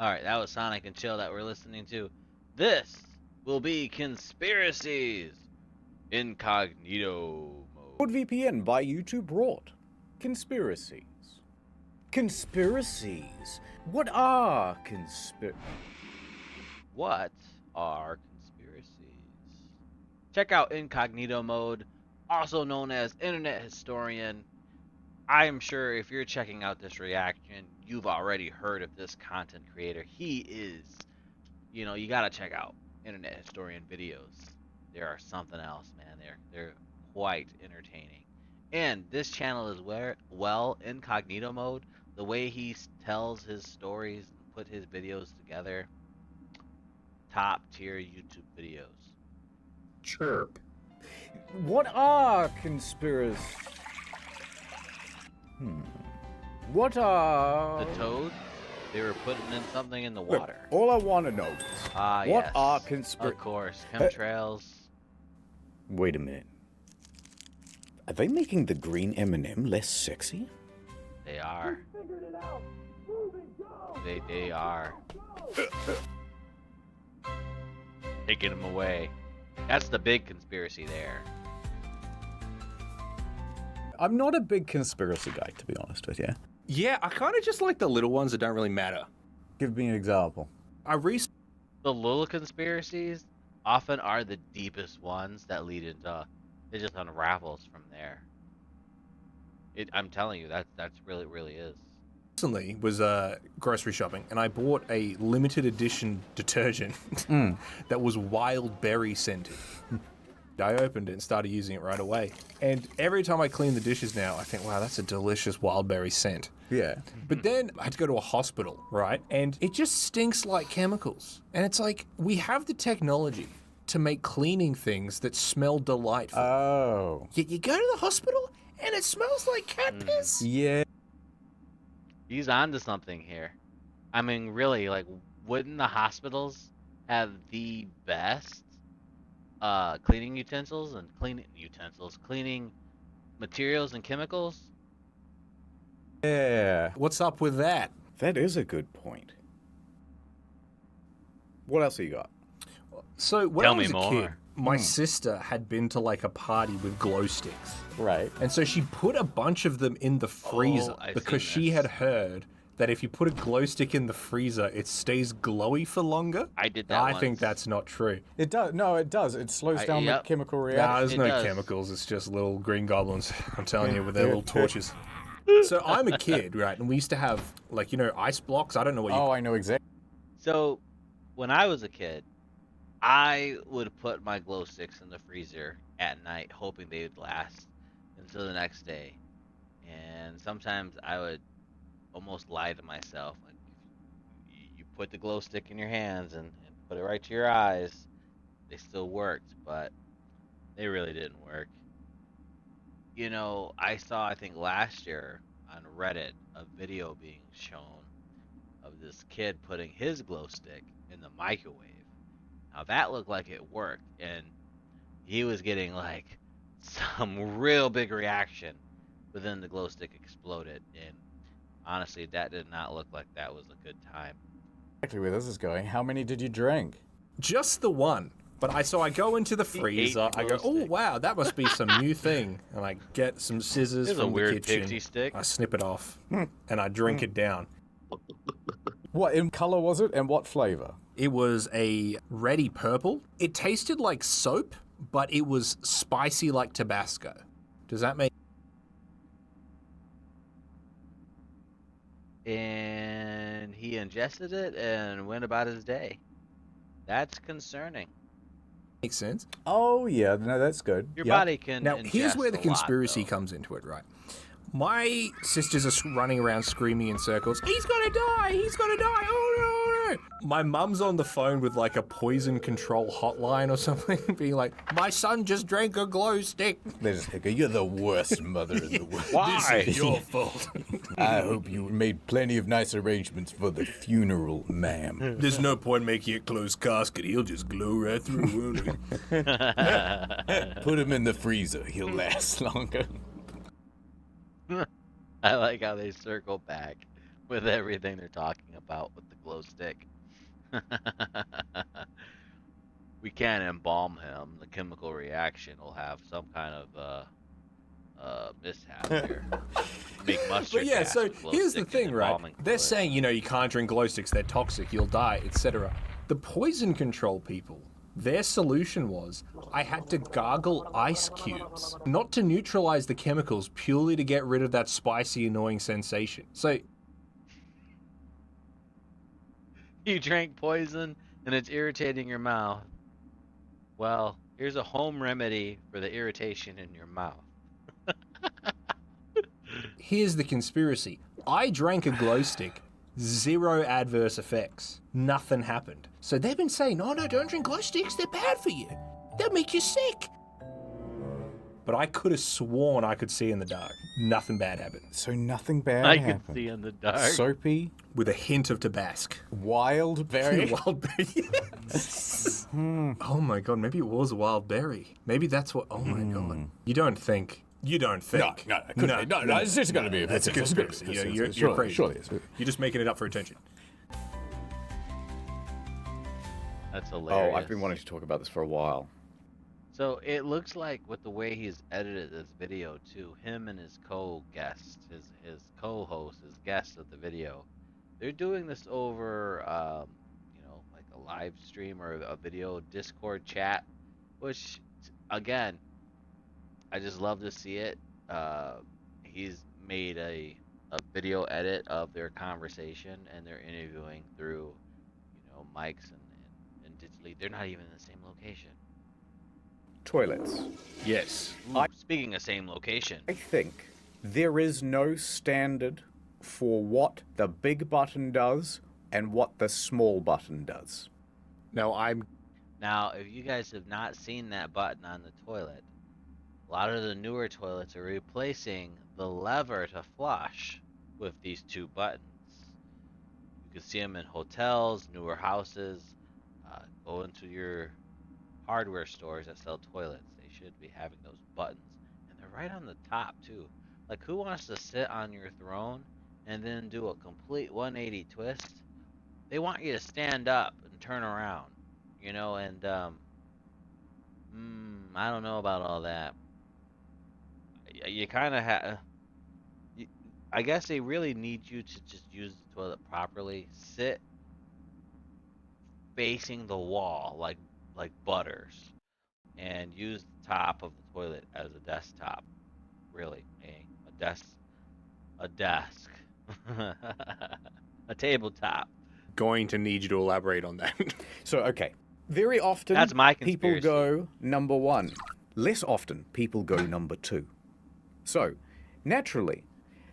Alright, that was Sonic and Chill that we're listening to. This will be Conspiracies. Incognito mode. NordVPN by YouTube brought conspiracies. Conspiracies. What are What are conspiracies? Check out Incognito mode, also known as Internet Historian. I am sure if you're checking out this reaction, you've already heard of this content creator. He is, you gotta check out Internet Historian videos. They are something else, man. They're quite entertaining. And this channel is incognito mode. The way he tells his stories and put his videos together, top tier YouTube videos. Chirp. What are conspiracies? What are... The toad, they were putting in something in the water. Look, all I want to know is, what yes. are conspiracies? Of course, chemtrails. Wait a minute. Are they making the green M&M less sexy? They are. They are. Taking them away. That's the big conspiracy there. I'm not a big conspiracy guy, to be honest with you. Yeah, I kind of just like the little ones that don't really matter. Give me an example. The little conspiracies often are the deepest ones that lead into. It just unravels from there. I'm telling you, that's really is. Recently was grocery shopping, and I bought a limited edition detergent that was wild berry scented. I opened it and started using it right away. And every time I clean the dishes now, I think, wow, that's a delicious wild berry scent. Yeah. But then I had to go to a hospital, right? And it just stinks like chemicals. And it's like, we have the technology to make cleaning things that smell delightful. Oh. Yet you go to the hospital and it smells like cat piss. Yeah. He's onto something here. I mean, really, like, wouldn't the hospitals have the best cleaning cleaning materials and chemicals? Yeah. What's up with that? That is a good point. What else have you got? So when Tell I was me a more. kid, my sister had been to like a party with glow sticks. Right. And so she put a bunch of them in the freezer I've because seen she this. had heard that if you put a glow stick in the freezer, it stays glowy for longer. I did that I once. think that's not true. It does. No, it does. It slows down the yep. chemical Nah, reaction. there's It no does. chemicals. It's just little green goblins, I'm telling you, with their little torches. So I'm a kid, right? And we used to have, like, ice blocks. I don't know what you... Oh, I know exactly. So, when I was a kid, I would put my glow sticks in the freezer at night, hoping they would last until the next day. And sometimes I would almost lie to myself. Like, you put the glow stick in your hands and put it right to your eyes, they still worked, but they really didn't work. I saw, I think last year on Reddit, a video being shown of this kid putting his glow stick in the microwave. Now that looked like it worked, and he was getting like some real big reaction, but then the glow stick exploded, and honestly, that did not look like that was a good time. Exactly where this is going. How many did you drink? Just the one. But I go into the freezer, I go, oh, wow, that must be some new thing. And I get some scissors There's a from the weird kitchen. pixie stick. I snip it off, and I drink it down. What in color was it, and what flavor? It was a reddy purple. It tasted like soap, but it was spicy like Tabasco. Does that make... And he ingested it and went about his day. That's concerning. Make sense? Oh yeah, no, that's good. Your Yep. body can Now, here's ingest where the a lot, conspiracy though. comes into it, right? My sisters are running around screaming in circles, he's gonna die, he's gonna die, oh no, oh no. My mum's on the phone with like a poison control hotline or something, being like, my son just drank a glow stick. They just go, you're the worst mother in the world. Why? This is your fault. I hope you made plenty of nice arrangements for the funeral, ma'am. There's no point making a closed casket, he'll just glow right through, won't he? Put him in the freezer. He'll last longer. I like how they circle back. with everything they're talking about with the glow stick. We can't embalm him. The chemical reaction will have some kind of mishap here. Make But mustard yeah, gas so with glow here's the stick and thing, right? embalming They're fluid. saying, you can't drink glow sticks, they're toxic, you'll die, etc. The poison control people, their solution was, I had to gargle ice cubes. Not to neutralize the chemicals, purely to get rid of that spicy, annoying sensation. So, You drank poison and it's irritating your mouth. Well, here's a home remedy for the irritation in your mouth. here's the conspiracy. I drank a glow stick, 0 adverse effects. Nothing happened. So they've been saying, oh no, don't drink glow sticks, they're bad for you. They'll make you sick. But I could have sworn I could see in the dark. Nothing bad happened. So nothing bad I happened. can see in the dark. Soapy, With a hint of Tabasco. wild berry. Wild berry. Oh my god, maybe it was a wild berry. Maybe that's what. Oh my god. You don't think. No, it couldn't be. No, it's just going to be. That's a conspiracy. You're crazy. Surely it's. You're just making it up for attention. That's hilarious. Oh, I've been wanting to talk about this for a while. So it looks like with the way he's edited this video too, him and his co-guest, his co-host, his guest of the video, they're doing this over, like a live stream or a video Discord chat, which again, I just love to see it. He's made a video edit of their conversation and they're interviewing through, mics and digitally. They're not even in the same location. Toilets. Yes. Ooh, speaking of same location, I think there is no standard for what the big button does and what the small button does. Now I'm. now if you guys have not seen that button on the toilet, a lot of the newer toilets are replacing the lever to flush with these two buttons. You can see them in hotels, newer houses. Go into your hardware stores that sell toilets. They should be having those buttons, and they're right on the top too. Like, who wants to sit on your throne and then do a complete 180 twist? They want you to stand up and turn around, and I don't know about all that. You kind of have. I guess they really need you to just use the toilet properly. Sit facing the wall like Butters, and use the top of the toilet as a desktop. Really, a desk, a tabletop. Going to need you to elaborate on that. So, okay. Very often, That's my people conspiracy. go number one. Less often, people go number two. So, naturally,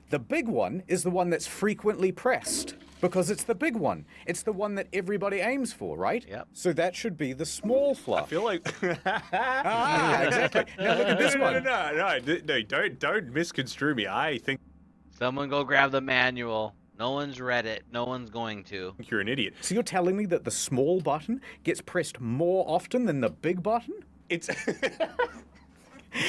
the big one is the one that's frequently pressed because it's the big one. It's the one that everybody aims for, right? Yep. So that should be the small flush. I feel like. Exactly. Now look at this one. No, don't misconstrue me. I think Someone go grab the manual. No one's read it. No one's going to. you're an idiot. So you're telling me that the small button gets pressed more often than the big button? It's.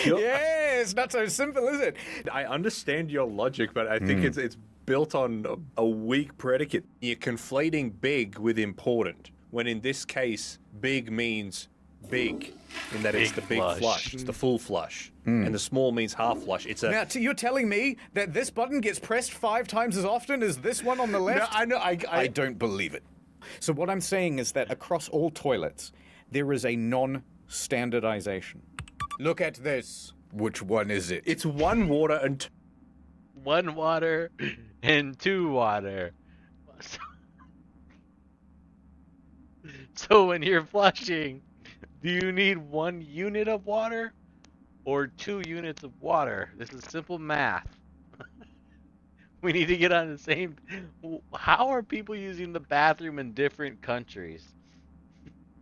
Yeah, it's not so simple, is it? I understand your logic, but I think it's built on a weak predicate. You're conflating big with important, when in this case, big means big, in that it's the big flush. It's the full flush, and the small means half flush. It's a. Now, you're telling me that this button gets pressed 5 times as often as this one on the No, left? I know. I don't believe it. So what I'm saying is that across all toilets, there is a non-standardization. Look at this. Which one is it? It's one water and. One water and two water. So when you're flushing, do you need 1 unit of water or 2 units of water? This is simple math. We need to get on the same. How are people using the bathroom in different countries?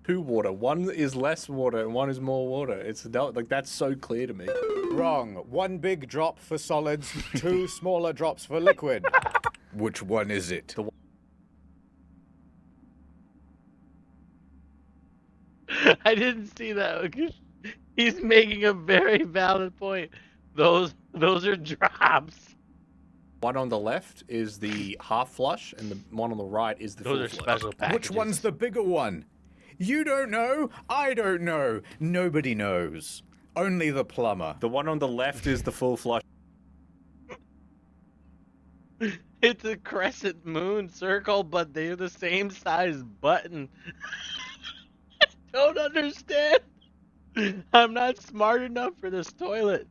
2 water. One is less water and one is more water. It's like that's so clear to me. Wrong. 1 big drop for solids, 2 smaller drops for liquid. Which one is it? I didn't see that. He's making a very valid point. Those are drops. one on the left is the half flush, and the one on the right is the full Those are flush. special packages. Which one's the bigger one? You don't know. I don't know. Nobody knows. Only the plumber. The one on the left is the full flush. It's a crescent moon circle, but they're the same size button. I don't understand. I'm not smart enough for this toilet.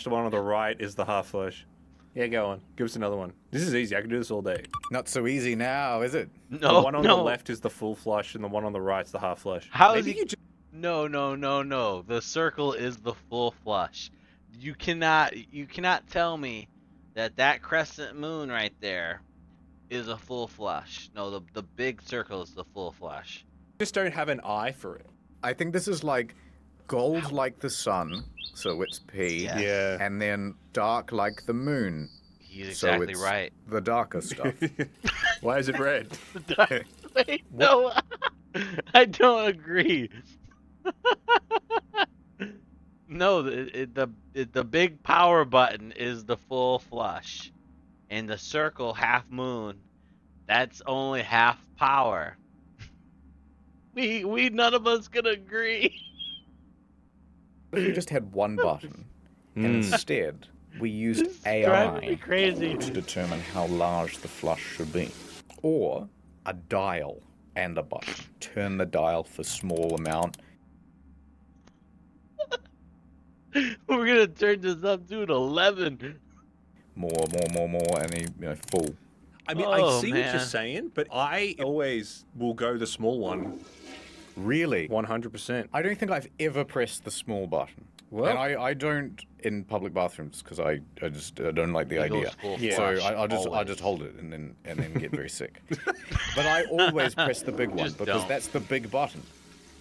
The one on the right is the half flush. Yeah, go on. Give us another one. This is easy. I can do this all day. Not so easy now, is it? No, The one on no. the left is the full flush, and the one on the right's the half flush. How Maybe is you just... No, no, no, no. The circle is the full flush. You cannot tell me that crescent moon right there is a full flush. No, the big circle is the full flush. just don't have an eye for it. I think this is like gold like the sun, so it's P. Yes. Yeah. And then dark like the moon. He's So exactly it's right. the darker stuff. Why is it red? Wait, no, I don't agree. No, the big power button is the full flush, and the circle half moon, that's only half power. We none of us can agree. If we just had one button, and instead we used This is driving me AI crazy. to determine how large the flush should be. Or a dial and a button. Turn the dial for small amount. We're gonna turn this up to an 11. More, and full. I mean, Oh, I see what man. you're saying, but I always will go the small one, Really? 100%. I don't think I've ever pressed the small button. Well- and I don't in public bathrooms because I don't like the He goes idea. full Yeah. So flush, I always. just hold it and then get very sick. But I always press the big one Just because don't. that's the big button.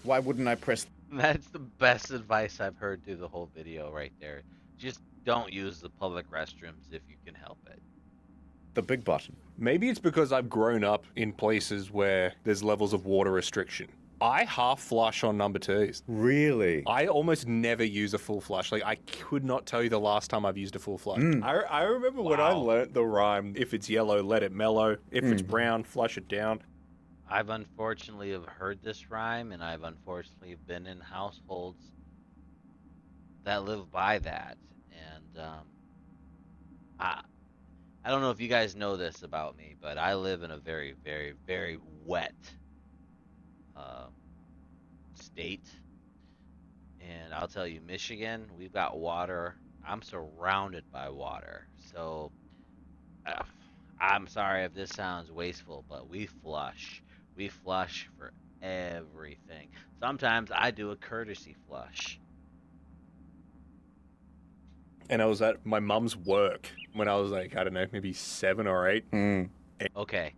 Why wouldn't I press? That's the best advice I've heard through the whole video right there. Just don't use the public restrooms if you can help it. The big button. Maybe it's because I've grown up in places where there's levels of water restriction. I half flush on number twos. Really? I almost never use a full flush. Like, I could not tell you the last time I've used a full flush. I remember when I Wow. learnt the rhyme, if it's yellow, let it mellow. If it's brown, flush it down. I've unfortunately have heard this rhyme, and I've unfortunately been in households that live by that. And I don't know if you guys know this about me, but I live in a very, very, very wet state. And I'll tell you, Michigan, we've got water. I'm surrounded by water. So I'm sorry if this sounds wasteful, but we flush. We flush for everything. Sometimes I do a courtesy flush. And I was at my mum's work when I was like, I don't know, maybe 7 or 8. Okay.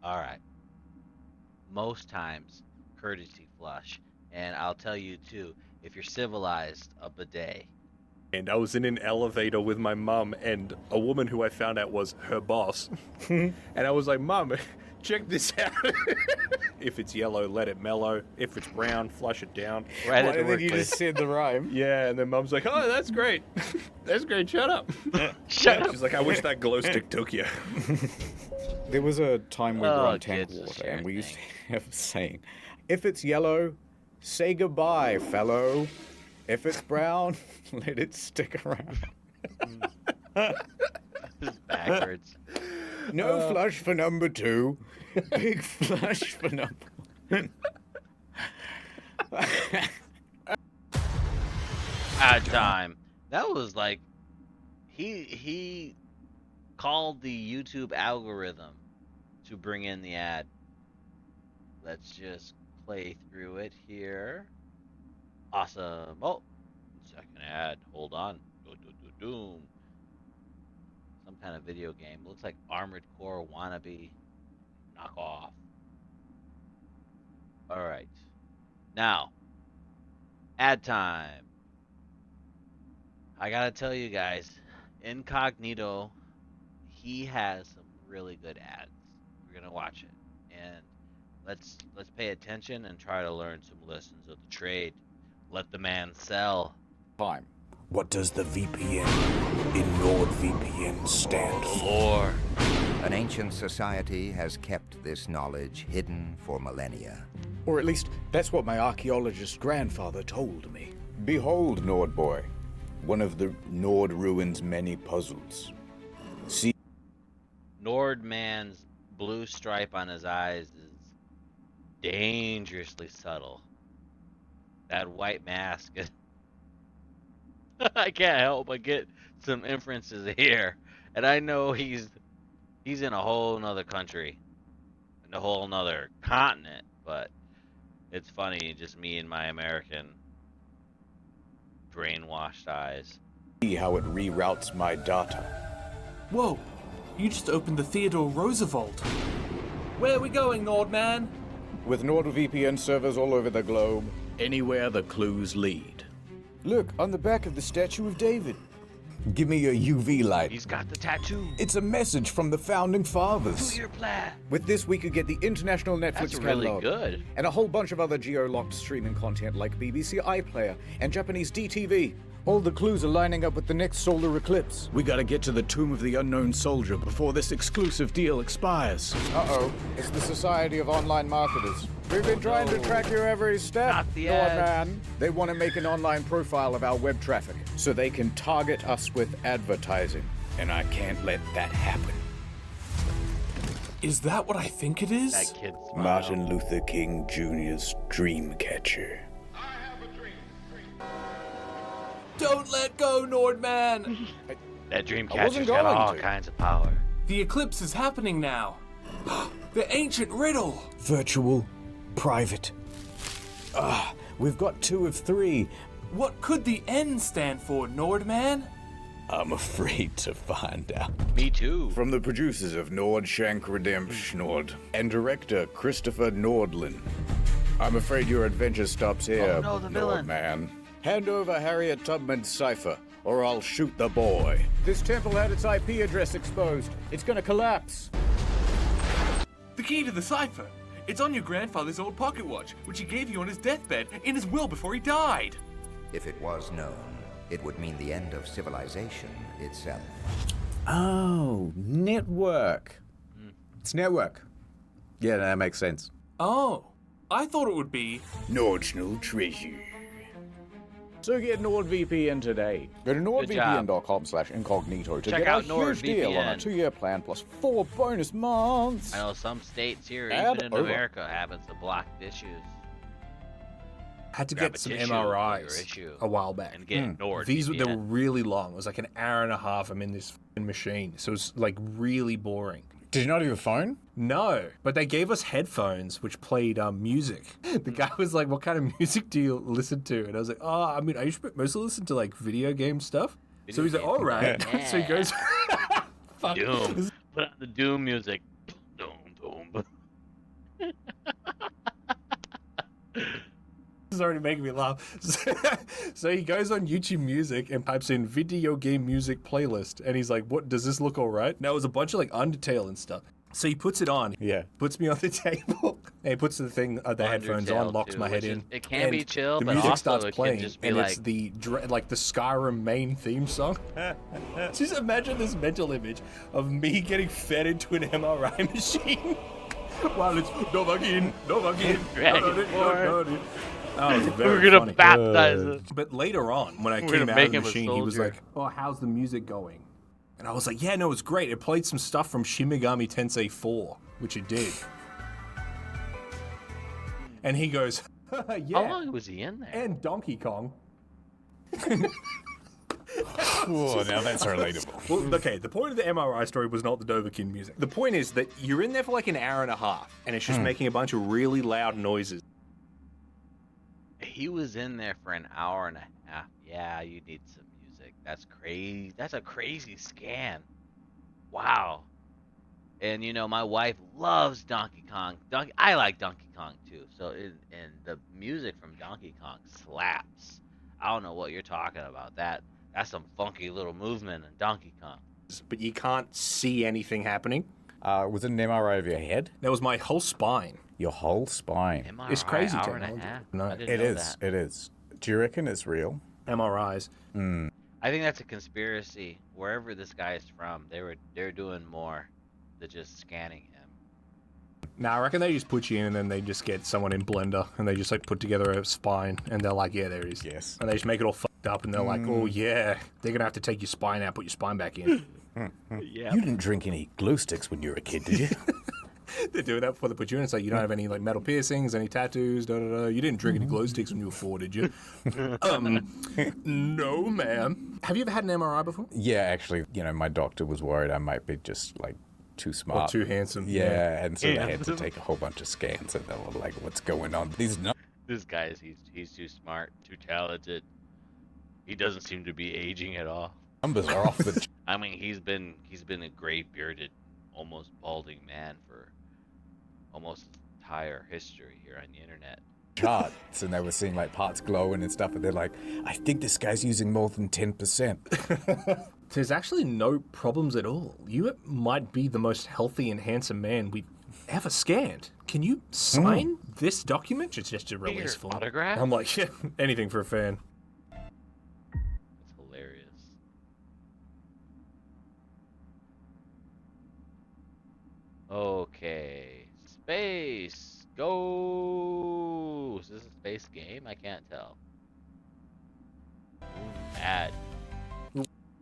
All right. Most times, courtesy flush. And I'll tell you too, if you're civilized, a bidet. And I was in an elevator with my mum and a woman who I found out was her boss. And I was like, Mum, check this out. If it's yellow, let it mellow. If it's brown, flush it down. Right Well, at the and then you workplace. just said the rhyme. Yeah, and then Mum's like, oh, that's great. That's great, shut up. Shut up. She's like, I wish that glow stick took you. There was a time we were Oh, on tank kids, it's a water, shared and we used to thing. have a saying: "If it's yellow, say goodbye, fellow. If it's brown, let it stick around." This is backwards. No flush for number 2. Big flush for number 1. Ad time. That was like he called the YouTube algorithm to bring in the ad. Let's just play through it here. Awesome. Oh, second ad. Hold on. Doom. Some kind of video game. Looks like Armored Core wannabe knockoff. All right. Now, ad time. I gotta tell you guys, Incognito, he has some really good ads. We're gonna watch it, and let's pay attention and try to learn some lessons of the trade. Let the man sell. Time. What does the VPN in NordVPN stand for? Lore. An ancient society has kept this knowledge hidden for millennia. Or at least, that's what my archaeologist grandfather told me. Behold, Nord Boy, one of the Nord ruins' many puzzles. See, Nordman's blue stripe on his eyes is dangerously subtle. That white mask is... I can't help but get some inferences here. And I know he's in a whole nother country, in a whole nother continent, but it's funny, just me and my American brainwashed eyes. see how it reroutes my data. Whoa, you just opened the Theodore Roosevelt. Where are we going, Nordman? With NordVPN servers all over the globe, anywhere the clues lead. Look, on the back of the Statue of David. Give me your UV light. He's got the tattoo. It's a message from the founding fathers. Do your plan. With this, we could get the international Netflix That's really catalog. good. And a whole bunch of other geo-locked streaming content like BBC iPlayer and Japanese DTV. All the clues are lining up with the next solar eclipse. We gotta get to the Tomb of the Unknown Soldier before this exclusive deal expires. Uh-oh, it's the Society of Online Marketers. We've been trying to track your every step, Not the ads. Nordman. They want to make an online profile of our web traffic so they can target us with advertising. And I can't let that happen. Is that what I think it is? That kid's smile. Martin Luther King Jr.'s dream catcher. Don't let go, Nordman! That dream I wasn't catcher's got going all to. kinds of power. The eclipse is happening now. The ancient riddle. Virtual, private. We've got 2 of 3. What could the N stand for, Nordman? I'm afraid to find out. Me too. From the producers of Nordshank Redemption Nord and director Christopher Nordlin. I'm afraid your adventure stops here, Oh, no, the villain. Nordman. Hand over Harriet Tubman's cipher, or I'll shoot the boy. This temple had its IP address exposed. It's gonna collapse. The key to the cipher. It's on your grandfather's old pocket watch, which he gave you on his deathbed in his will before he died. If it was known, it would mean the end of civilization itself. Oh, network. It's network. Yeah, that makes sense. Oh, I thought it would be. Nordschnul treasure. So get NordVPN today. Go to Good job. nordvpn.com/incognito to Check get out a huge deal on a NordVPN. 2-year plan plus 4 bonus months. I know some states here, Add even in over. America, happens to block issues. Had to Grab get a some tissue for your MRIs issue a while back. and get Nord. These they were VPN. really long. It was like an hour and a half. I'm in this f***ing machine, so it was like really boring. Did you not have your phone? No, but they gave us headphones which played music. The guy was like, "What kind of music do you listen to?" And I was like, "Oh, I mean, I mostly listen to like video game stuff." So he's like, "All right." Yeah. So he goes, "Fuck." Doom. Put on the Doom music. Doom, doom. This is already making me laugh. So he goes on YouTube Music and types in video game music playlist, and he's like, "What does this look all right?" Now it was a bunch of like Undertale and stuff. So he puts it on. Yeah. Puts me on the table. And he puts the thing, the headphones on, Undertale, locks too, my head which is- in. it can and be chill, the but music also starts it can playing, just be and like- it's the like the Skyrim main theme song. Just imagine this mental image of me getting fed into an MRI machine while it's Dovahkiin, Dragon Oh, it's We're very gonna funny. baptize it. But later on, when I We're came gonna out make of the him a machine, he was soldier. like, "Oh, how's the music going?" And I was like, "Yeah, no, it's great. It played some stuff from Shin Megami Tensei 4, which it did." And he goes, "Yeah, How long was he in there? and Donkey Kong." Oh, now that's relatable. Well, okay, the point of the MRI story was not the Dovahkiin music. The point is that you're in there for like an hour and a half, and it's just making a bunch of really loud noises. He was in there for an hour and a half. Yeah, you need some music. That's crazy. That's a crazy scan. Wow. And you know, my wife loves Donkey Kong. I like Donkey Kong too. So, and the music from Donkey Kong slaps. I don't know what you're talking about. That's some funky little movement in Donkey Kong. But you can't see anything happening. Was it an MRI of your head? That was my whole spine. Your whole spine. MRI, It's crazy hour and a technology. half. No. I didn't It know is. that. It is. Do you reckon it's real? MRIs. I think that's a conspiracy. Wherever this guy is from, they're doing more than just scanning him. Nah, I reckon they just put you in and then they just get someone in Blender and they just like put together a spine and they're like, yeah, there it is. Yes. And they just make it all fucked up and they're like, oh yeah, they're gonna have to take your spine out, put your spine back in. Yeah. You didn't drink any glue sticks when you were a kid, did you? They do that before they put you in. It's like, you don't have any like metal piercings, any tattoos, da da da. You didn't drink any glow sticks when you were 4, did you? No, ma'am. Have you ever had an MRI before? Yeah, actually, my doctor was worried I might be just like too smart. Or too handsome. Yeah, and so they had to Handsome. take a whole bunch of scans and they were like, what's going on? These This guy he's too smart, too talented. He doesn't seem to be aging at all. numbers are off the I mean, he's been a gray bearded, almost balding man for almost his entire history here on the internet. charts, and they were seeing like parts glowing and stuff, and they're like, I think this guy's using more than 10%. There's actually no problems at all. You might be the most healthy and handsome man we've ever scanned. Can you sign this document? It's just a Your release form. autograph? I'm like, yeah, anything for a fan. That's hilarious. Okay. Space. Go. Is this a space game? I can't tell. Ooh, mad.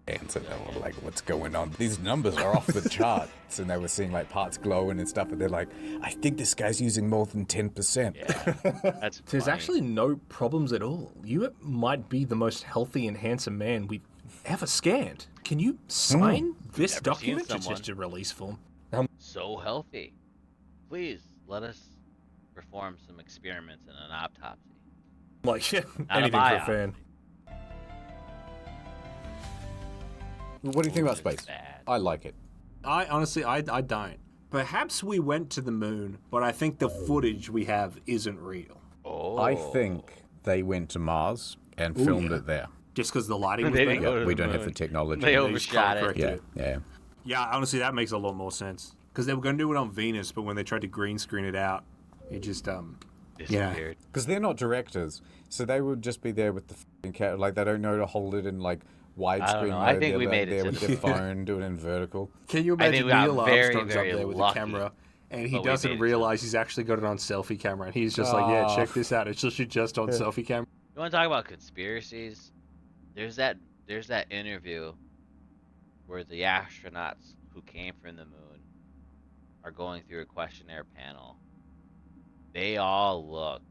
And so they were like, what's going on? These numbers are off the charts, and they were seeing like parts glowing and stuff, and they're like, I think this guy's using more than 10%. Yeah. That's There's funny. actually no problems at all. You might be the most healthy and handsome man we've ever scanned. Can you sign this Never seen document? It's someone. just a release form. So healthy. Please let us perform some experiments in an autopsy. I'm like, yeah, Not a anything for a biopsy. fan. What do you think about This is space? bad. I like it. I honestly, I don't. Perhaps we went to the moon, but I think the footage we have isn't real. Oh. I think they went to Mars and filmed it there. Just because the lighting was They better. didn't go to We the don't have moon. the technology. They just overshot color it. corrected Yeah, it. yeah. Yeah, honestly, that makes a lot more sense. Because they were going to do it on Venus, but when they tried to green screen it out, it just, Disappeared. Because they're not directors, so they would just be there with the f***ing camera. Like, they don't know to hold it in, like, widescreen know. mode. I think They're we like made it there to with the their phone, doing it in vertical. Can you I think imagine we got Neil very, Armstrong's very up there with lucky, the camera, and he but we made doesn't it to realize he's actually got it on selfie camera, and he's just like, yeah, Oh. check this out. It's just on selfie camera. You want to talk about conspiracies? There's that interview where the astronauts who came from the moon are going through a questionnaire panel. They all looked,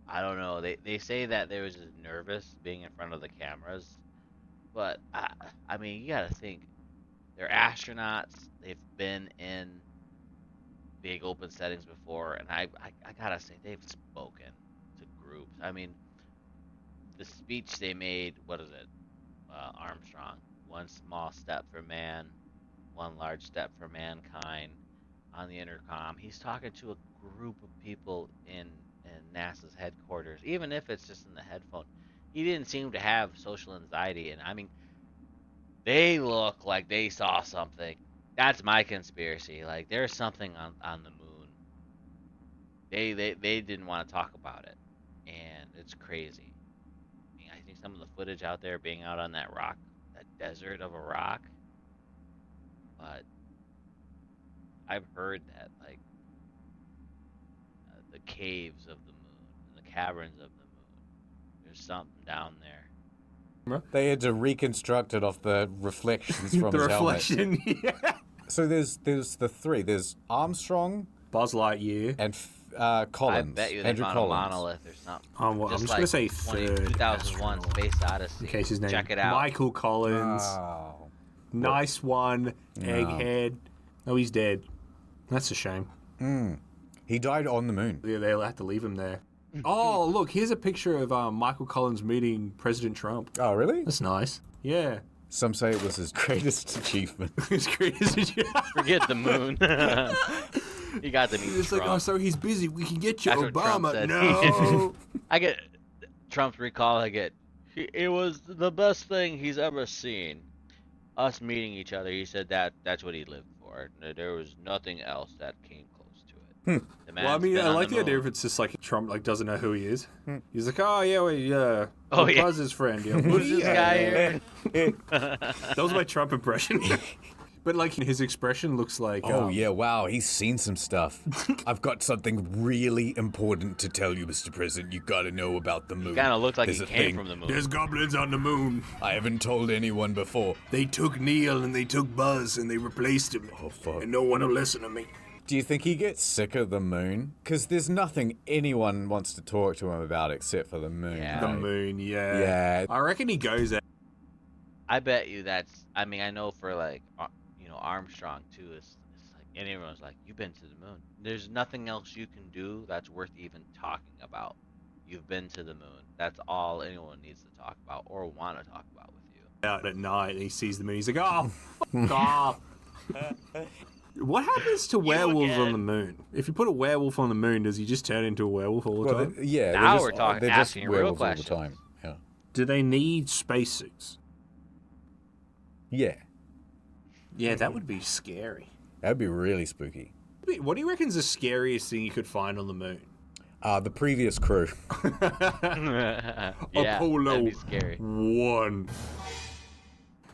I don't know, they say that they was just nervous being in front of the cameras, but I mean, you gotta think, they're astronauts, they've been in big open settings before, and I gotta say, they've spoken to groups. I mean, the speech they made, what is it, Armstrong, one small step for man, one large step for mankind, on the intercom. He's talking to a group of people in NASA's headquarters, even if it's just in the headphone. He didn't seem to have social anxiety, and I mean, they look like they saw something. That's my conspiracy. Like, there's something on the moon. They didn't want to talk about it, and it's crazy. I mean, I think some of the footage out there being out on that rock, that desert of a rock, but I've heard that, like, the caves of the moon, and the caverns of the moon, there's something down there. They had to reconstruct it off the reflections from The his helmet. reflection, yeah. So there's the three. There's Armstrong Buzz Lightyear. and Collins. I bet you they Andrew found Collins. a monolith or something. Well, I'm just like going to say 20 third 2001 astronaut, Space Odyssey. in case his name. Check it out. Michael Collins. Oh. Nice one. Egghead. Oh, he's dead. That's a shame. He died on the moon. Yeah, they'll have to leave him there. Oh, look, here's a picture of Michael Collins meeting President Trump. Oh, really? That's nice. Yeah. Some say it was his greatest achievement. It's crazy. Forget the moon. You got to meet It's like, Trump. oh, so he's busy. We can get you That's what Trump Obama. said. No. I get Trump's recall. I get it was the best thing he's ever seen. Us meeting each other. He said that's what he lived for. There was nothing else that came close to it. The Well, I man's mean, been I on like the the idea moon. if it's just like Trump like doesn't know who he is. He's like, oh yeah, wait, yeah, Oh, yeah. Buzz's friend. Yeah, Who's this guy here? That was my Trump impression. But like his expression looks like. Oh, yeah, wow, he's seen some stuff. I've got something really important to tell you, Mr. President. You gotta know about the moon. Kind of looks like There's he a came thing from the moon. There's goblins on the moon. I haven't told anyone before. They took Neil and they took Buzz and they replaced him. Oh, fuck. And no one will listen to me. Do you think he gets sick of the moon? Because there's nothing anyone wants to talk to him about except for the moon. Yeah. The right? moon, yeah. Yeah. I reckon he goes there. I bet you that's. I mean, I know for like, Armstrong too. It's like everyone's like, you've been to the moon. There's nothing else you can do that's worth even talking about. You've been to the moon. That's all anyone needs to talk about or want to talk about with you. Out at night and he sees the moon. He's like, oh, fuck off. What happens to werewolves on again. the moon? If you put a werewolf on the moon, does he just turn into a werewolf all the Well, time? yeah. Now they're we're talking- They're just asking real werewolves all the questions. time. Yeah. Do they need spacesuits? Yeah. Yeah, that would be scary. That'd be really spooky. What do you reckon's the scariest thing you could find on the moon? The previous crew. Yeah, Apollo that'd be scary. 1.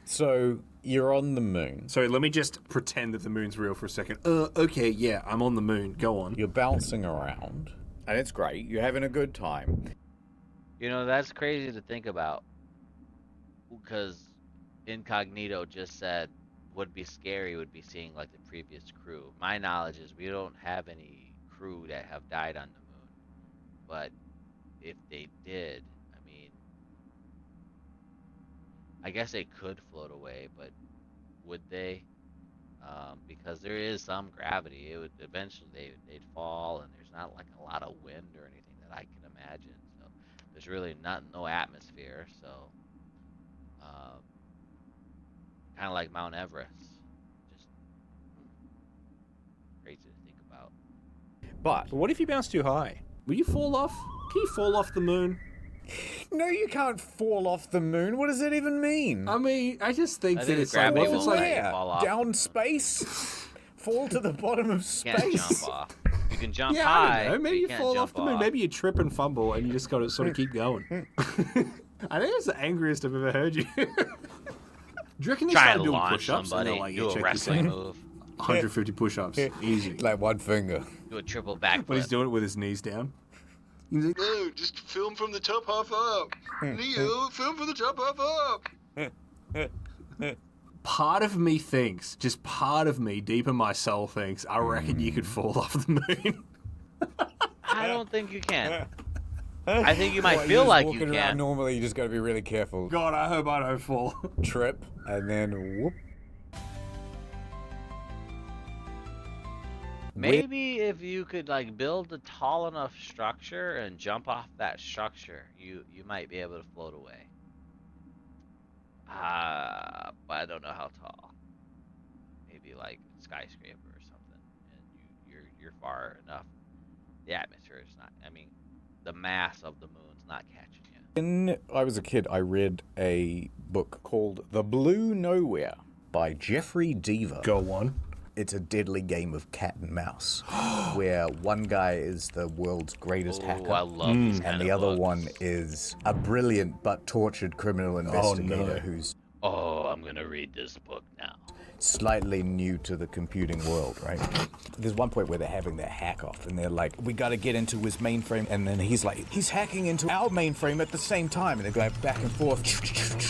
So you're on the moon. So let me just pretend that the moon's real for a second. Okay, yeah, I'm on the moon. Go on. You're bouncing around, and it's great. You're having a good time. That's crazy to think about. Because Incognito just said would be scary would be seeing like the previous crew. My knowledge is we don't have any crew that have died on the moon. But if they did, I mean, I guess they could float away, but would they? Because there is some gravity. It would eventually they'd fall, and there's not like a lot of wind or anything that I can imagine. So there's really no atmosphere. So kind of like Mount Everest, just crazy to think about. But But what if you bounce too high? Will you fall off? Can you fall off the moon? no, you can't fall off the moon. What does that even mean? I mean, I just think I that think it's the like, gravity what if it's won't like, let you fall off. Down space? Fall to the bottom of You can't space? jump off. You can jump yeah, high. I don't know. but Maybe you can't fall jump off the moon. Maybe you trip and fumble, and you just got to sort of keep going. I think it's the angriest I've ever heard you. Do you reckon they Try start and doing launch push-ups and somebody. they're like, Do yeah, a check this wrestling out. move. 150 push-ups, easy. Like one finger. Do a triple backflip. But he's doing it with his knees down. He's like, no, just film from the top half up. Neo, film from the top half up. Part of me thinks, just part of me, deep in my soul thinks, I reckon you could fall off the moon. I don't think you can. I think you might Well, feel you're like walking you around can. normally, you just got to be really careful. God, I hope I don't fall. Trip, and then whoop. Maybe if you could like build a tall enough structure and jump off that structure, you might be able to float away. But I don't know how tall. Maybe like skyscraper or something, and you're far enough. The atmosphere is not. I mean, the mass of the moon's not catching you. When I was a kid, I read a book called The Blue Nowhere by Jeffrey Deaver. Go on. It's a deadly game of cat and mouse, where one guy is the world's greatest Oh, hacker. I love these kind And of the other books. one is a brilliant but tortured criminal investigator no. who's Oh, I'm gonna read this book now. slightly new to the computing world, right? There's one point where they're having their hack off and they're like, we gotta get into his mainframe. And then he's like, he's hacking into our mainframe at the same time. And they're going back and forth.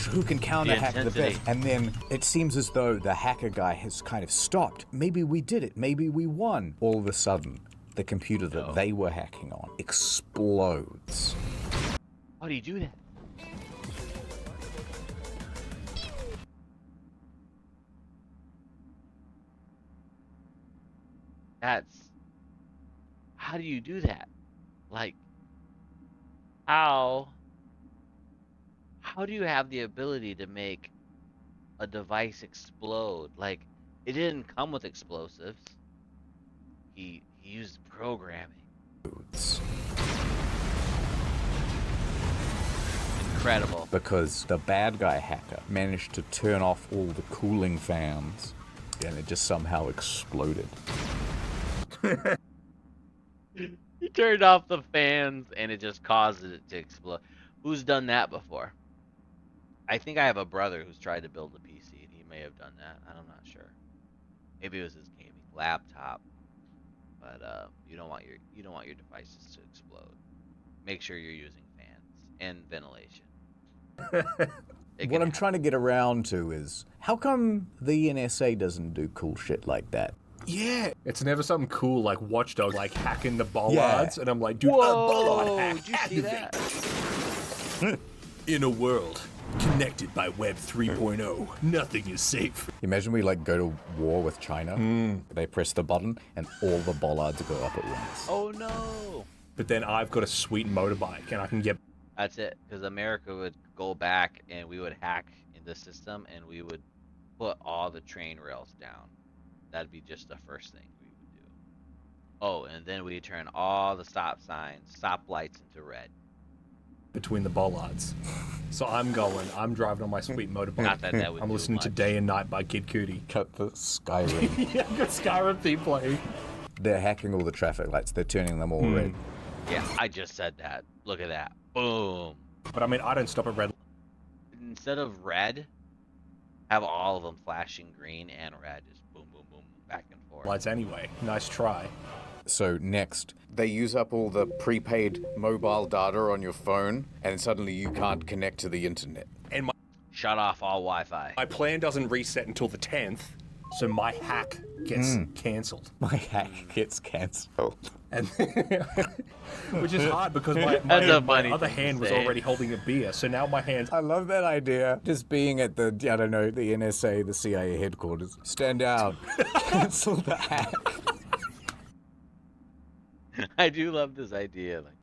Who can counter hack the intensity. best? And then it seems as though the hacker guy has kind of stopped. Maybe we did it. Maybe we won. All of a sudden, the computer that they were hacking on explodes. How do you do that? How do you do that? Like, how do you have the ability to make a device explode? Like, it didn't come with explosives. He used programming. Incredible. Because the bad guy hacker managed to turn off all the cooling fans and it just somehow exploded. He turned off the fans and it just caused it to explode. Who's done that before? I think I have a brother who's tried to build a PC and he may have done that. I'm not sure. Maybe it was his gaming laptop. But you don't want your devices to explode. Make sure you're using fans and ventilation. It What can I'm happen. trying to get around to is, how come the NSA doesn't do cool shit like that? Yeah. It's never something cool like Watchdog, like hacking the bollards. And I'm like, dude, a bollard Whoa! hack. Did you see that? In a world connected by Web 3.0, nothing is safe. Imagine we like go to war with China. They press the button and all the bollards go up at once. Oh no! But then I've got a sweet motorbike and I can get. That's it. Because America would go back and we would hack in the system and we would put all the train rails down. That'd be just the first thing we would do. Oh, and then we turn all the stop signs, stop lights into red. Between the bollards. So I'm driving on my sweet motorbike. Not that that would I'm do listening to much. Day and Night by Kid Cudi. Cut the Skyrim. Yeah, I've got Skyrim theme playing. They're hacking all the traffic lights. They're turning them all red. Yeah, I just said that. Look at that. Boom. But I mean, I don't stop at red. Instead of red, have all of them flashing green and red. Just boom, boom, boom, back and forth. Lights anyway. Nice try. So next, they use up all the prepaid mobile data on your phone, and suddenly you can't connect to the internet. And Shut off all Wi-Fi. my plan doesn't reset until the 10th, so my hack gets cancelled. My hack gets cancelled. And which is hard because That's my a funny other thing to hand was say. already holding a beer, so now my hand's. I love that idea. Just being at the, I don't know, the NSA, the CIA headquarters. Stand down. Cancel the hack. I do love this idea. Like,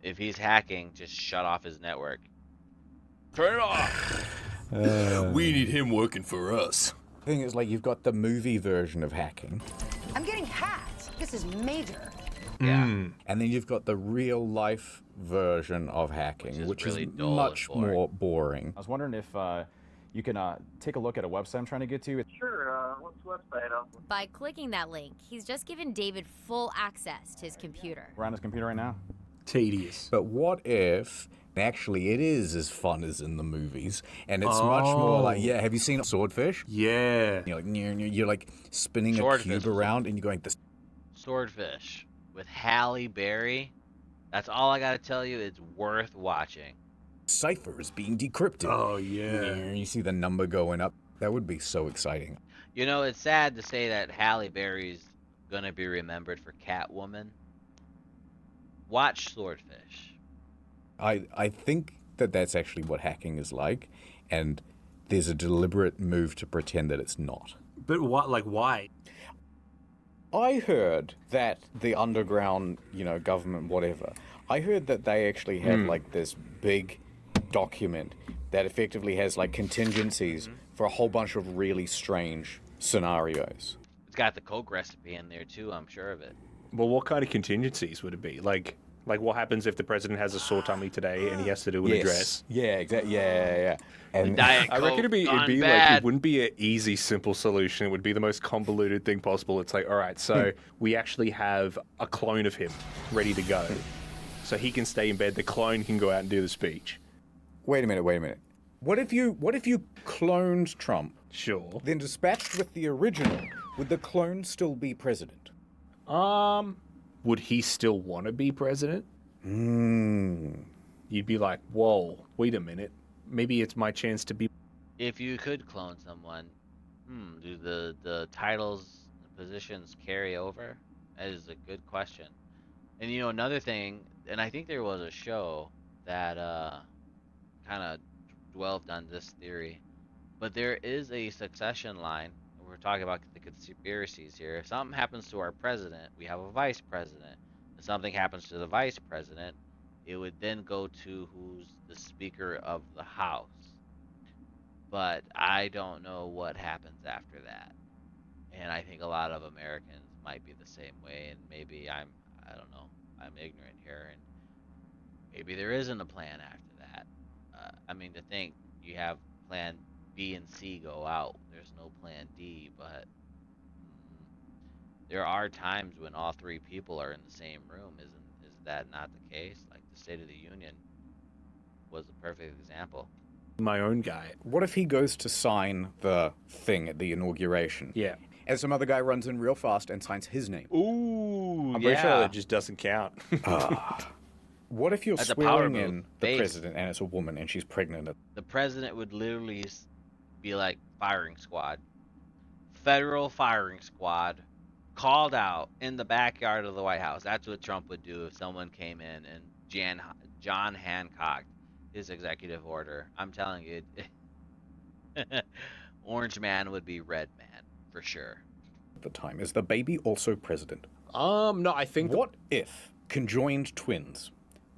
if he's hacking, just shut off his network. Turn it off. We need him working for us. Thing is, like, you've got the movie version of hacking, I'm getting hacked. This is major. Yeah. and then you've got the real life version of hacking, which really is dull and much boring. more boring. I was wondering if you can take a look at a website I'm trying to get to. Sure, what's the website? By clicking that link, he's just given David full access to his computer. We're on his computer right now. Tedious. But what if actually it is as fun as in the movies, and it's much more like, yeah, have you seen Swordfish? Yeah. You're like spinning Swordfish a cube was around, and you're going, this. Swordfish with Halle Berry. That's all I gotta tell you. It's worth watching. Cipher is being decrypted. Oh, yeah. And you see the number going up. That would be so exciting. You know, it's sad to say that Halle Berry's gonna be remembered for Catwoman. Watch Swordfish. I think that that's actually what hacking is like, and there's a deliberate move to pretend that it's not. But what? Like, why? I heard that the underground, government, whatever, I heard that they actually have like this big document that effectively has like contingencies for a whole bunch of really strange scenarios. It's got the Coke recipe in there too. I'm sure of it. Well, what kind of contingencies would it be? Like what happens if the president has a sore tummy today and he has to do an address? Yeah, exactly. Yeah. And Diet I reckon Coke it'd be gone like it bad. wouldn't be an easy, simple solution. It would be the most convoluted thing possible. It's like, all right, so we actually have a clone of him ready to go, so he can stay in bed. The clone can go out and do the speech. Wait a minute. What if you cloned Trump, Sure. then dispatched with the original? Would the clone still be president? Would he still want to be president? Hmm. You'd be like, whoa, wait a minute. Maybe it's my chance to be. If you could clone someone, do the titles, the positions carry over? That is a good question. And another thing, and I think there was a show that kind of dwelled on this theory, but there is a succession line. We're talking about the conspiracies here. If something happens to our president, we have a vice president. If something happens to the vice president, it would then go to who's the Speaker of the House. But I don't know what happens after that. And I think a lot of Americans might be the same way, and maybe I don't know, I'm ignorant here, and maybe there isn't a plan after that. To think you have plan B and C go out, there's no plan D, but there are times when all three people are in the same room. Is that not the case? Like the State of the Union was a perfect example. My own guy. What if he goes to sign the thing at the inauguration? Yeah. And some other guy runs in real fast and signs his name. Ooh, I'm pretty sure that just doesn't count. What if you're That's a power swearing move. in the Base. president and it's a woman and she's pregnant? The president would literally be like firing squad, federal firing squad, called out in the backyard of the White House. That's what Trump would do if someone came in and John Hancock his executive order. I'm telling you, Orange Man would be Red Man for sure. At the time, is the baby also president? No, I think What if conjoined twins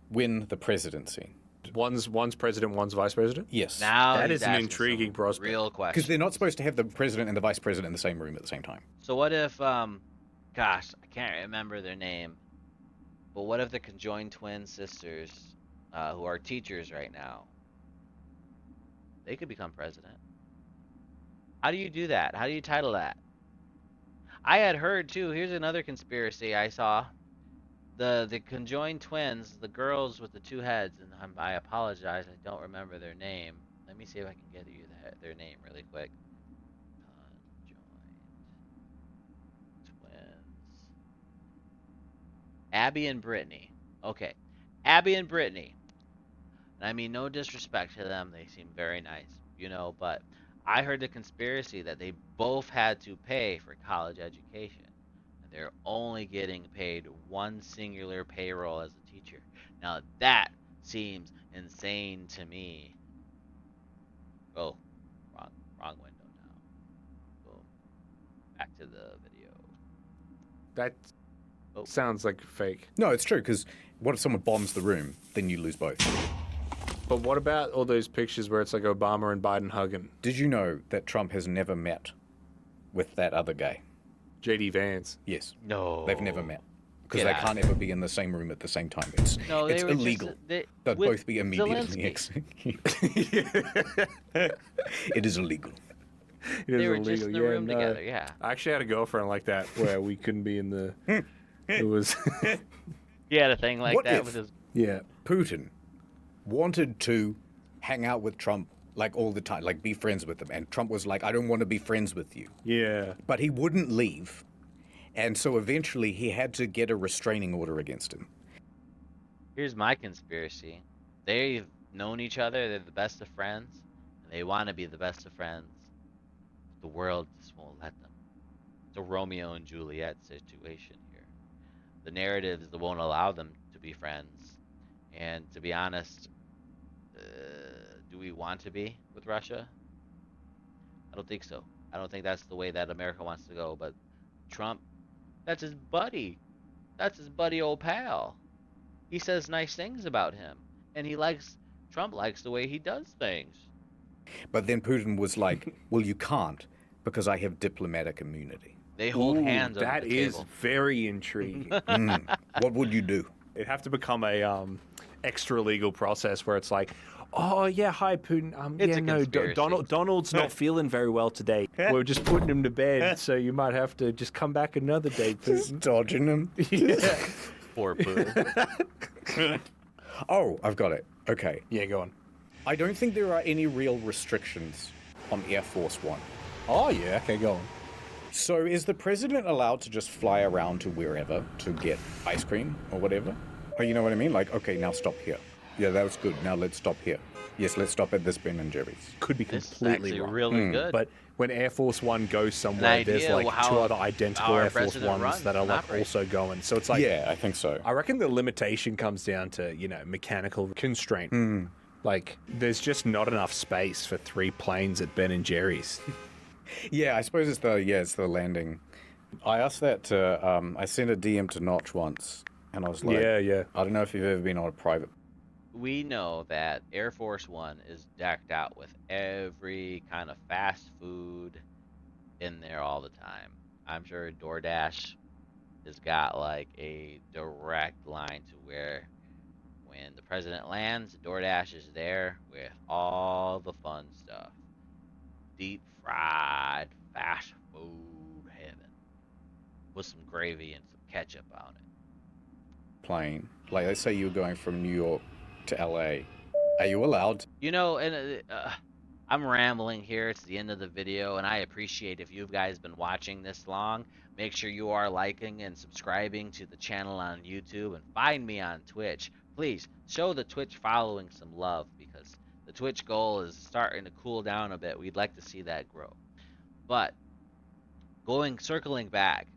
win the presidency? one's president, one's vice president. Yes. Now That he's is an asking intriguing some prospect. real Because question. they're not supposed to have the president and the vice president in the same room at the same time. So what if, gosh, I can't remember their name, but what if the conjoined twin sisters, who are teachers right now, they could become president? How do you do that? How do you title that? I had heard too. Here's another conspiracy I saw. The conjoined twins, the girls with the two heads, and I apologize, I don't remember their name. Let me see if I can get you their name really quick. Conjoined twins. Abby and Brittany. Okay, Abby and Brittany. And I mean, no disrespect to them, they seem very nice, but I heard the conspiracy that they both had to pay for college education. And they're only getting paid one singular payroll as a teacher. Now that seems insane to me. Oh, wrong window now. Boom. Back to the video. That Oh. sounds like fake. No, it's true, because what if someone bombs the room? Then you lose both. But what about all those pictures where it's like Obama and Biden hugging? Did you know that Trump has never met with that other guy? JD Vance. Yes. No. They've never met. Because Get they out can't of ever be in the same room at the same time. It's No, they it's were illegal. Just, They'd with both be immediately Zelensky. executed. It is illegal. It is They were illegal. just in the Yeah, room no. together, yeah. I actually had a girlfriend like that where we couldn't be in the. It was. He had a thing like What that if- with his. Yeah. Putin wanted to hang out with Trump like all the time, like be friends with him. And Trump was like, I don't want to be friends with you. Yeah. But he wouldn't leave. And so eventually he had to get a restraining order against him. Here's my conspiracy. They've known each other, they're the best of friends, and they want to be the best of friends. The world just won't let them. It's a Romeo and Juliet situation here. The narratives that won't allow them to be friends. And to be honest, do we want to be with Russia? I don't think so. I don't think that's the way that America wants to go. But Trump, that's his buddy. That's his buddy old pal. He says nice things about him. And Trump likes the way he does things. But then Putin was like, well, you can't because I have diplomatic immunity. They hold Ooh, hands under that the is table. very intriguing. What would you do? It'd have to become a extra legal process where it's like, oh yeah, hi Putin. It's Yeah, a no, conspiracy. Donald's not feeling very well today. We're just putting him to bed, so you might have to just come back another day, Putin. Dodging him. Yeah. Poor Putin. Oh, I've got it. Okay. Yeah, go on. I don't think there are any real restrictions on Air Force One. Oh yeah, okay, go on. So is the president allowed to just fly around to wherever to get ice cream or whatever? Oh, you know what I mean? Like, okay, now stop here. Yeah, that was good. Now let's stop here. Yes, let's stop at this Ben and Jerry's. Could be This is completely actually wrong. really good. But when Air Force One goes somewhere, there's idea like how two other identical our Air Force president Ones runs that are and like operates. also going. So it's like, Yeah, I think so. I reckon the limitation comes down to, mechanical constraint. Like, there's just not enough space for 3 planes at Ben and Jerry's. Yeah, I suppose it's the landing. I asked that to, I sent a DM to Notch once, and I was like, Yeah. I don't know if you've ever been on a private. We know that Air Force One is decked out with every kind of fast food in there all the time. I'm sure DoorDash has got like a direct line to where when the president lands, DoorDash is there with all the fun stuff. Deep fried fast food heaven. with some gravy and some ketchup on it. Plane. Like, let's say you were going from New York to LA. Are you allowed? You know, and I'm rambling here. It's the end of the video, and I appreciate if you guys been watching this long. Make sure you are liking and subscribing to the channel on YouTube, and find me on Twitch. Please show the Twitch following some love, because the Twitch goal is starting to cool down a bit. We'd like to see that grow. But circling back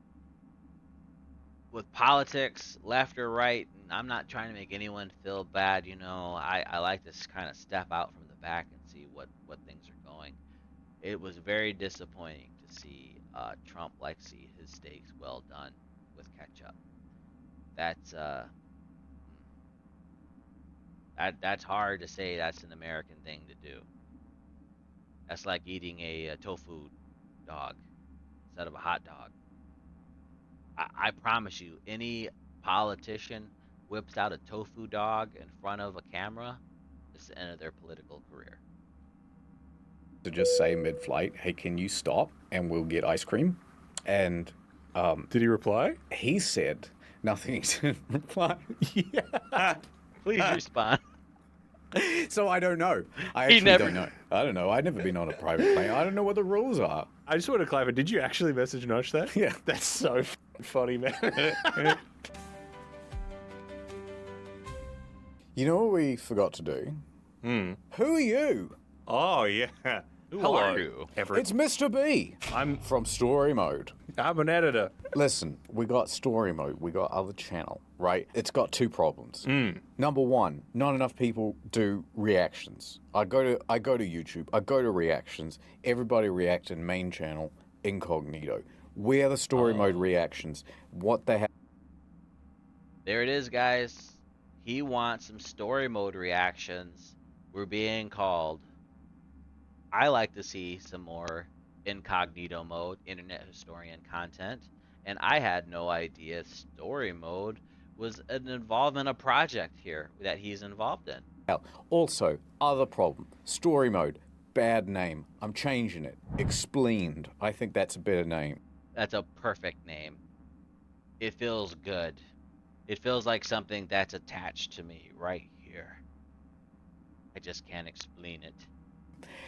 with politics, left or right, and I'm not trying to make anyone feel bad. You know, I like to kind of step out from the back and see what things are going. It was very disappointing to see Trump like see his steaks well done with ketchup. That's hard to say. That's an American thing to do. That's like eating a tofu dog instead of a hot dog. I promise you, any politician whips out a tofu dog in front of a camera, it's the end of their political career. To just say mid-flight, hey, can you stop and we'll get ice cream? And did he reply? He said nothing. He didn't reply. Yeah. Please respond. So I don't know. I actually don't know. I don't know. I've never been on a private plane. I don't know what the rules are. I just want to clarify. Did you actually message Notch that? Yeah. That's so funny, man. You know what we forgot to do? Who are you? Oh, yeah. Who are you? Everett. It's Mr. B. I'm from Story Mode. I'm an editor. Listen, we got Story Mode. We got other channel, right? It's got two problems. Number one, not enough people do reactions. I go to YouTube. I go to reactions. Everybody react in main channel, incognito. Where are the Story Mode reactions? What the hell? There it is, guys. He wants some Story Mode reactions. We're being called. I like to see some more incognito mode, internet historian content, and I had no idea Story Mode was involved in a project here that he's involved in. Also, other problem, Story Mode, bad name. I'm changing it. Explained. I think that's a better name. That's a perfect name. It feels good. It feels like something that's attached to me right here. I just can't explain it.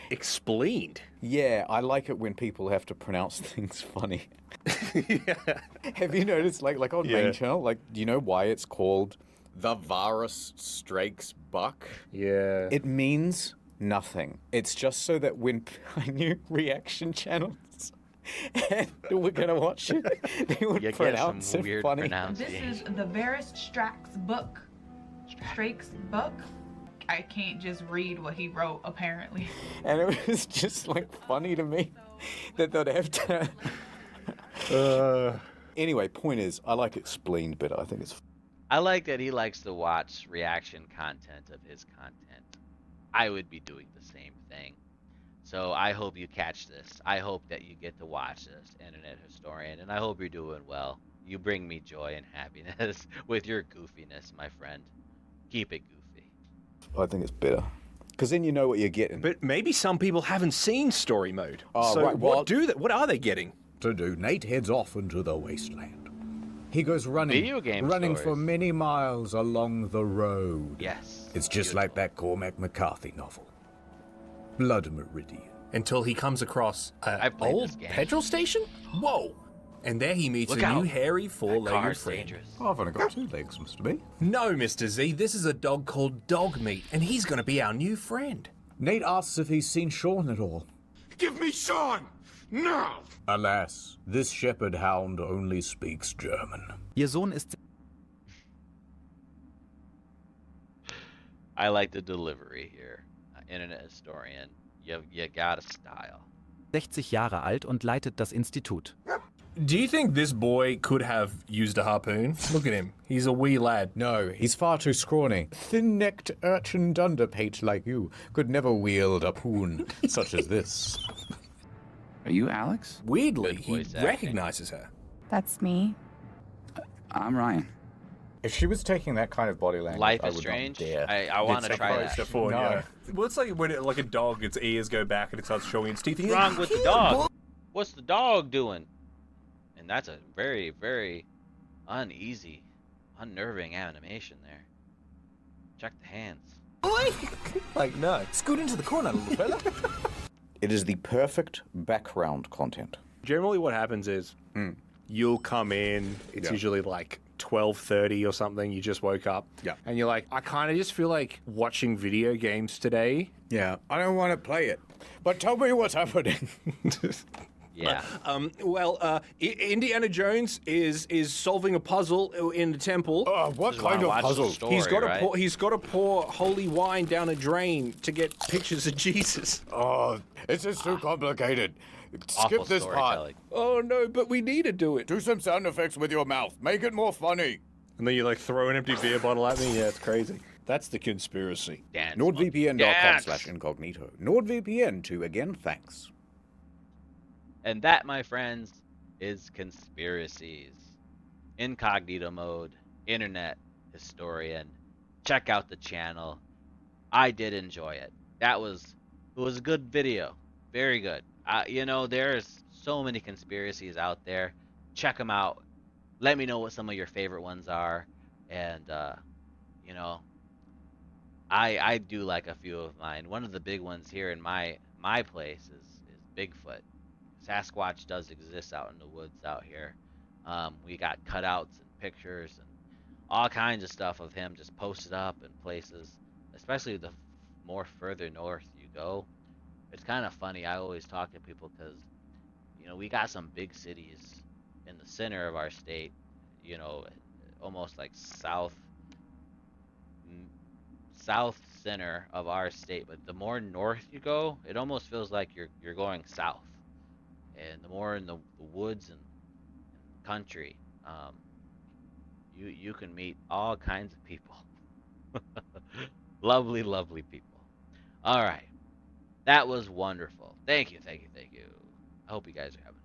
Explained? Yeah, I like it when people have to pronounce things funny. Yeah. Have you noticed, like on main channel, like, do you know why it's called The Virus Strikes Buck? Yeah. It means nothing. It's just so that when I knew reaction channels and we're gonna watch it, they would pronounce some it weird funny. This is the Varus Strax book. Strake's book. I can't just read what he wrote, apparently. And it was just like funny to me that they'd have to. Anyway, point is, I like explained better. I think it's. I like that he likes to watch reaction content of his content. I would be doing the same thing. So I hope you catch this. I hope that you get to watch this, Internet Historian, and I hope you're doing well. You bring me joy and happiness with your goofiness, my friend. Keep it goofy. I think it's better. Because then you know what you're getting. But maybe some people haven't seen Story Mode. Oh, so right. Well, what are they getting? To do, Nate heads off into the wasteland. He goes running, Video game running stories. for many miles along the road. Yes. It's just like that Cormac McCarthy novel, Blood Meridian. Until he comes across I an played this old game. petrol station? Whoa! And there he meets Look a out. new hairy That four-legged car's friend. dangerous. Oh, I've only got 2 legs, Mr. B. No, Mr. Z, this is a dog called Dog Meat, and he's going to be our new friend. Nate asks if he's seen Sean at all. Give me Sean! Now! Alas, this shepherd hound only speaks German. Ihr Sohn ist I like the delivery here. Internet Historian, you got a style. 60 Jahre alt und leitet das Institut. Do you think this boy could have used a harpoon? Look at him. He's a wee lad. No, he's far too scrawny. Thin-necked urchin dunderpate like you could never wield a poon such as this. Are you Alex? Weirdly, Good he voice acting. recognizes her. That's me. I'm Ryan. If she was taking that kind of body language, Life I is would strange. not dare. I want to It's try approached that. a fawn, No. yeah. Well, it's like when like a dog, its ears go back and it starts showing its teeth. What's wrong with the dog? What's the dog doing? And And that's a very, very uneasy, unnerving animation there. Check the hands. Like, no. Scoot into the corner, little fella. It is the perfect background content. Generally what happens is you'll come in, it's usually like 12:30 or something, you just woke up. Yeah. And you're like, I kind of just feel like watching video games today. Yeah, I don't want to play it. But tell me what's happening. Yeah. Indiana Jones is solving a puzzle in the temple. What kind of puzzle? He's got to pour holy wine down a drain to get pictures of Jesus. Oh, this is too complicated. Skip this part. Oh no, but we need to do it. Do some sound effects with your mouth. Make it more funny. And then you like throw an empty beer bottle at me. Yeah, it's crazy. That's the conspiracy. NordVPN.com/incognito. NordVPN to again, thanks. And that, my friends, is conspiracies. Incognito mode, internet historian. Check out the channel. I did enjoy it. It was a good video. Very good. There's so many conspiracies out there. Check them out. Let me know what some of your favorite ones are. And, I do like a few of mine. One of the big ones here in my place is Bigfoot. Sasquatch does exist out in the woods out here. We got cutouts and pictures and all kinds of stuff of him just posted up in places, especially the more further north you go. It's kind of funny. I always talk to people because, we got some big cities in the center of our state, almost like south center of our state. But the more north you go, it almost feels like you're going south. And the more in the woods and country, you can meet all kinds of people. Lovely, lovely people. All right. That was wonderful. Thank you. I hope you guys are having